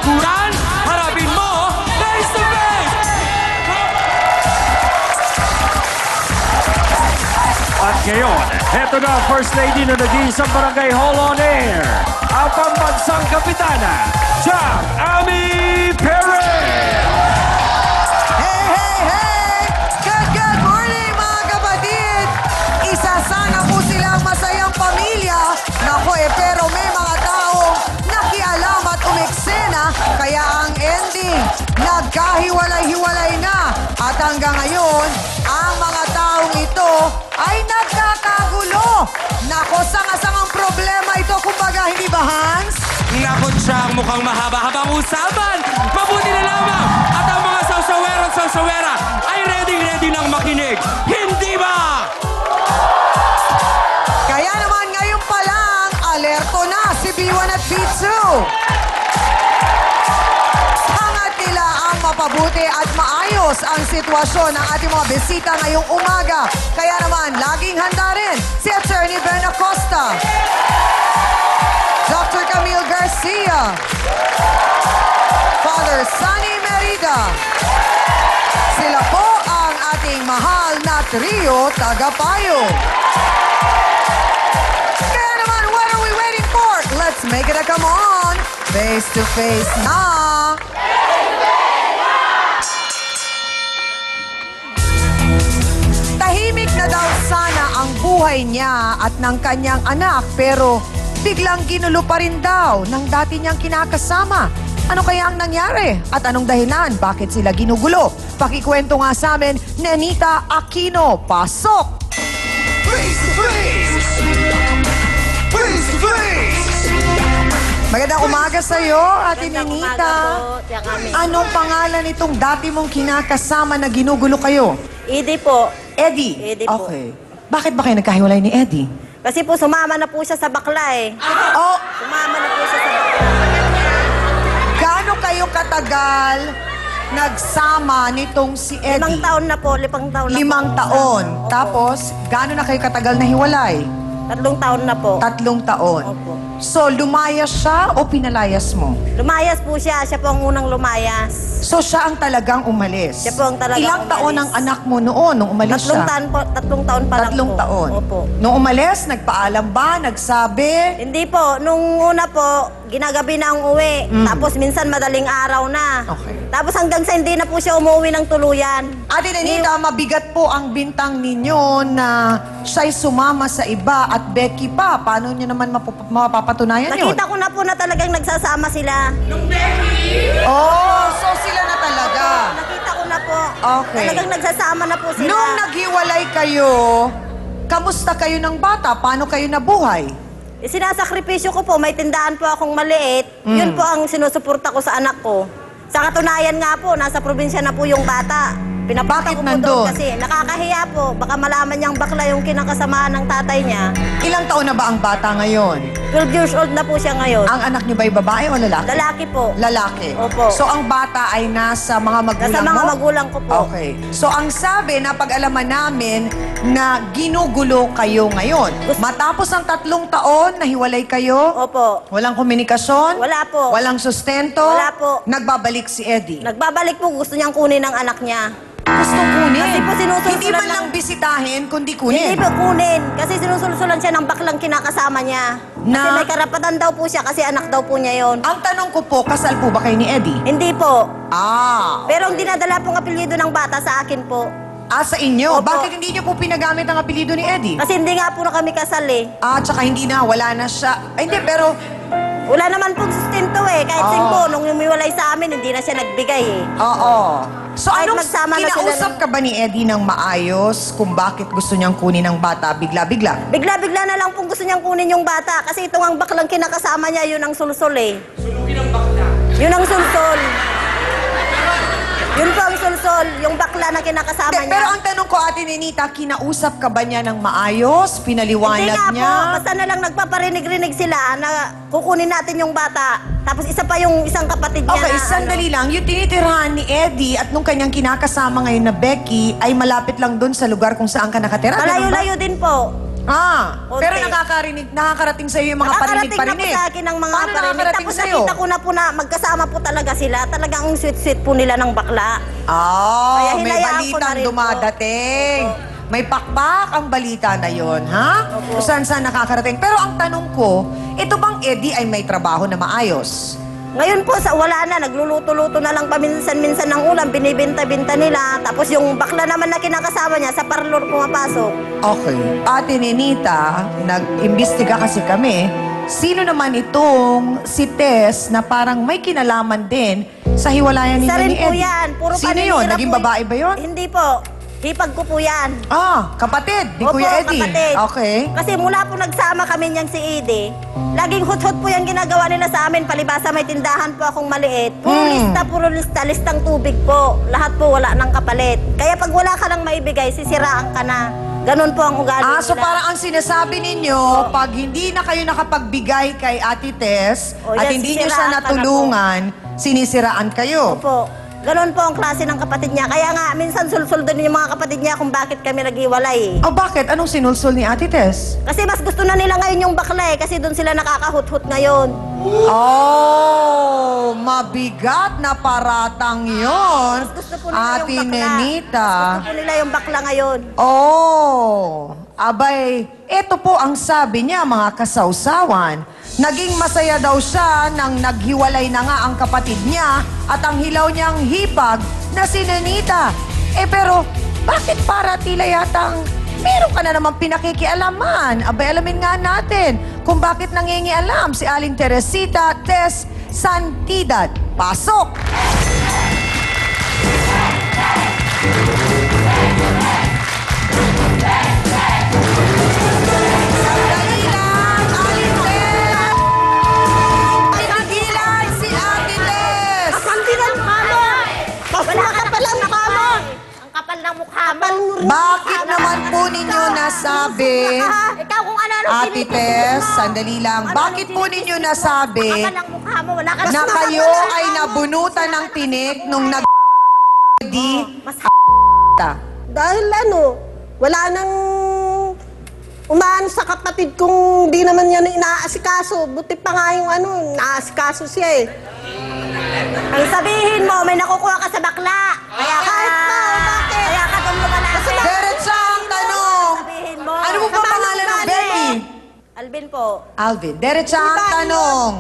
bakuran, harapin mo face to face! At ngayon, heto na ang First Lady na nag-iisang Barangay Hall on Air, ang pambansang kapitana, Jam Ami Perez! Hey! Good morning mga kapatid! Isasama po silang masayang pamilya. Naku pero may mga taong nakialam at umeksena, kaya ang ending, nagkahiwalay-hiwalay na. At hanggang ngayon, ang mga taong ito ay nagkakagulo. Naku, sanga-sangang problema ito, kumbaga, hindi ba Hans? Naku, Chang, mukhang mahaba-habang usapan. Mabuti na lamang at ang mga sawsawero at sawsawera ay ready nang makinig. Hindi ba? Kaya naman ngayon pa lang, alerto na si B1 at B2. Hangat nila ang mapabuti at maayos ang sitwasyon ng ating mga bisita ngayong umaga. Kaya naman, laging handa rin si Attorney Ben Acosta, Dr. Camille Garcia, Father Sunny Merida. Sila po ang ating mahal na trio tagapayo. Kaya naman, what are we waiting for? Let's make it a come on! Face to face na! Tahimik na daw sana ang buhay niya at ng kanyang anak, pero biglang ginulo pa rin daw ng dati niyang kinakasama. Ano kaya ang nangyari? At anong dahilan? Bakit sila ginugulo? Pakikwento nga sa amin, Nenita Aquino. Pasok! Face to face! Face to face! Magandang umaga sa iyo, Ate Magandang Nenita. umaga po, Tiya Kami. Anong pangalan nitong dati mong kinakasama na ginugulo kayo? Eddie po. Eddie? Eddie po. Okay. Bakit ba kayo nagkahiwalay ni Eddie? Kasi po sumama na po siya sa bakla eh. Oh, Sumama na po siya sa bakla. gaano kayo katagal nagsama nitong si Eddie? 5 taon na po, 5 taon na 5 taon. Opo. Tapos, gaano na kayo katagal na hiwalay? 3 taon na po. 3 taon. Opo. So, lumayas siya o pinalayas mo? Lumayas po siya. Siya po ang unang lumayas. So, siya ang talagang umalis? Siya po ang talagang Ilang taon umalis. ang anak mo noon nung umalis 3 siya? taon po, 3 taon pa lang po. 3 taon. Opo. Nung umalis, nagpaalam ba? Nagsabi? Hindi po. Nung una po, ginagabi na ang uwi. Tapos minsan madaling araw na. Okay. Tapos hanggang sa hindi na po siya umuwi ng tuluyan. Ate Nenita, mabigat po ang bintang ninyo na siya'y sumama sa iba at Becky pa. Paano niyo naman mapapatunayan yun? Nakita ko na po na talagang nagsasama sila. Oh, so sila na talaga. Nakita ko na po. Okay. Talagang nagsasama na po sila. Nung naghiwalay kayo, kamusta kayo ng bata? Paano kayo nabuhay? Sinasakripisyo ko po, may tindahan po akong maliit. Yun po ang sinusuporta ko sa anak ko. Sa katunayan nga po, nasa probinsya na po yung bata. Pinapunta Bakit ko po nandun? doon kasi nakakahiya po. Baka malaman niyang bakla yung kinakasamaan ng tatay niya. Ilang taon na ba ang bata ngayon? 12 years old na po siya ngayon. Ang anak niyo ba'y babae o lalaki? Lalaki po. Lalaki. Opo. So ang bata ay nasa mga magulang Nasa mga mo? magulang ko po. Okay. So ang sabi na pag-alaman namin na ginugulo kayo ngayon. Matapos ang 3 taon, nahiwalay kayo? Opo. Walang komunikasyon? Wala po. Walang sustento? Wala po. Nagbabalik si Eddie? Nagbabalik po, gusto niyang kunin ng anak niya. Gusto kunin? Kasi po sinusulsulan Hindi man ng- lang bisitahin, kundi Hindi kunin. po kunin. Kasi sinusulsulan siya ng baklang kinakasama niya. Kasi Na- may karapatan daw po siya kasi anak daw po niya yon. Ang tanong ko po, kasal po ba kayo ni Eddie? Hindi po. Ah. Pero ang dinadala pong apelyido ng bata sa akin po. Sa inyo? Opo. Bakit hindi niyo po pinagamit ang apelido ni Eddie? Kasi hindi nga po na kami kasal eh. Tsaka hindi na, wala na siya. Ay, hindi, pero Wala naman pong sustento eh. Kahit singko, nung humiwalay sa amin, hindi na siya nagbigay eh. oo. So Kahit anong magsama na sila kinausap ka ba ni Eddie ng maayos kung bakit gusto niyang kunin ng bata bigla-bigla? Bigla-bigla na lang pong gusto niyang kunin yung bata. Kasi itong ang baklang kinakasama niya, yun ang sulsol eh. Sulugin ang bakla. Yun ang sulsol. Yun po ang sulsol, yung bakla na kinakasama niya. Pero ang tanong ko, Ate Nenita, kinausap ka ba niya ng maayos? Hindi Pinaliwanag nga niya? po, basta na lang nagpaparinig-rinig sila na kukunin natin yung bata. Tapos isa pa yung isang kapatid niya Okay, na sandali lang. Yung tinitirahan ni Eddie at nung kanyang kinakasama ngayon na Becky ay malapit lang doon sa lugar kung saan ka nakatira. ganun ba? Malayo-layo din po. Konti. Pero nakakarating sa'yo yung mga Nakakarating na po parinig-parinig. sa akin ng mga Paano parinig. nakakarating Tapos sa'yo? nakita ko na po na magkasama po talaga sila. Talagang ang sweet-sweet po nila ng bakla. Kaya May hinayaan ko na balitang rin po. dumadating. May pakpak ang balita na yon, ha? Kung saan nakakarating. Pero ang tanong ko, ito bang Eddie ay may trabaho na maayos? Ngayon po, wala na. Nagluluto-luto na lang paminsan-minsan ng ulam. Binibinta-binta nila. Tapos yung bakla naman na kinakasama niya, sa parlor pumapasok. Okay. Ate Ninita, nag-imbestiga kasi kami, sino naman itong si Tess na parang may kinalaman din sa hiwalayan Isa ninyo rin ni po Eddie? yan. Puro Sino paninira yun? Naging po babae ba yun? Hindi po. Hipag ko po yan. Kapatid ni Opo, Kuya Eddie. kapatid. Okay. Kasi mula po nagsama kami niyang si Edie, laging hot-hot po yung ginagawa nila sa amin. Palibasa may tindahan po akong maliit. Puro lista, listang tubig po. Lahat po wala ng kapalit. Kaya pag wala ka nang maibigay, sisiraan ka na. Ganon po ang ugali nila. So parang ang sinasabi ninyo, pag hindi na kayo nakapagbigay kay Ate Tess O, at yan, hindi nyo siya sisiraan ka na po. natulungan, sinisiraan kayo. Opo. Ganon po ang klase ng kapatid niya. Kaya nga, minsan sulsul din yung mga kapatid niya kung bakit kami naghiwalay. Bakit? Anong sinulsol ni Ate Tess? Kasi mas gusto na nila ngayon yung bakla eh. Kasi doon sila nakakahut-hut ngayon. Mabigat na paratang yon. Gusto po nila Ate yung bakla. Nenita. Gusto po nila yung bakla ngayon. Abay, ito po ang sabi niya, mga kasawsawan. Naging masaya daw siya nang naghiwalay na nga ang kapatid niya at ang hilaw niyang hipag na si Nenita. Pero bakit para tila yatang meron ka na naman pinakikialaman? Abay, alamin nga natin kung bakit nangingialam si Aling Teresita Tess Santidad. Pasok! Sandali lang, Aling Tess! Pinagilan si Ate Tess! Kapandilan mukha mo! Wala ka pala mukha mo! Ang kapal ng mukha mo! Bakit naman po ninyo nasabi, Ikaw kung ano-ano Ate Tess, sandali lang, bakit po ninyo nasabi Ang kapal ng mukha mo, wala ka na kayo ay nabunutan ng tinik nung Mas Dahil wala nang umaan sa kapatid kong di naman yan inaasikaso. Buti pa nga yung naasikaso siya eh. Ang sabihin mo, may nakukuha ka sa bakla. Kaya ka... Kahit pa, bakit? Kaya ka doon lumalaki. Diretsa ang tanong. Sabihin mo. Ano po ba pangalan ng baby? Alvin po. Alvin. Diretsa ang tanong.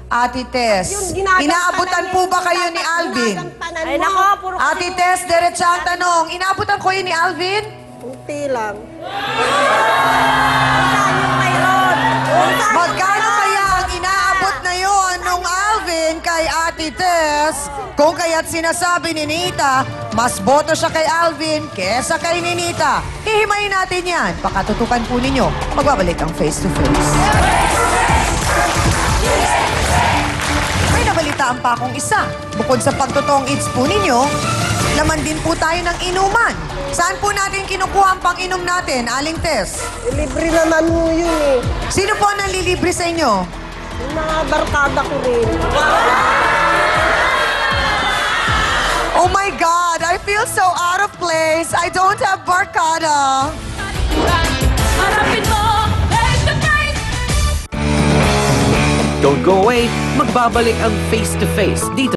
Ate Tess, Yung ginagampanan inaabutan po ba kayo ni Alvin? Ginagampanan Ay mo. nako, puro Ate Tess, diretsa ang tanong. Inaabutan ko yun ni Alvin? Kunti lang. saan yung mayroon. Magkano kaya ang inaabot na yon nung Alvin kay Ate Tess? Kung kaya't sinasabi ni Nita, mas boto siya kay Alvin kesa kay Ninita. Hihimayin natin yan. Pakatutukan po ninyo. Magbabalik ang Face to Face. May nabalitaan pa akong isa. Bukod sa pagtotoong eats po ninyo, laman din po tayo ng inuman. Saan po natin kinukuha ang pang-inom natin, Aling Tess? Libre naman mo yun eh. Sino po ang nanlilibre sa inyo? Yung mga barkada ko rin. Oh my God, I feel so out of place. I don't have barkada. Harapin mo, face to face! Don't go away, magbabalik ang Face to Face dito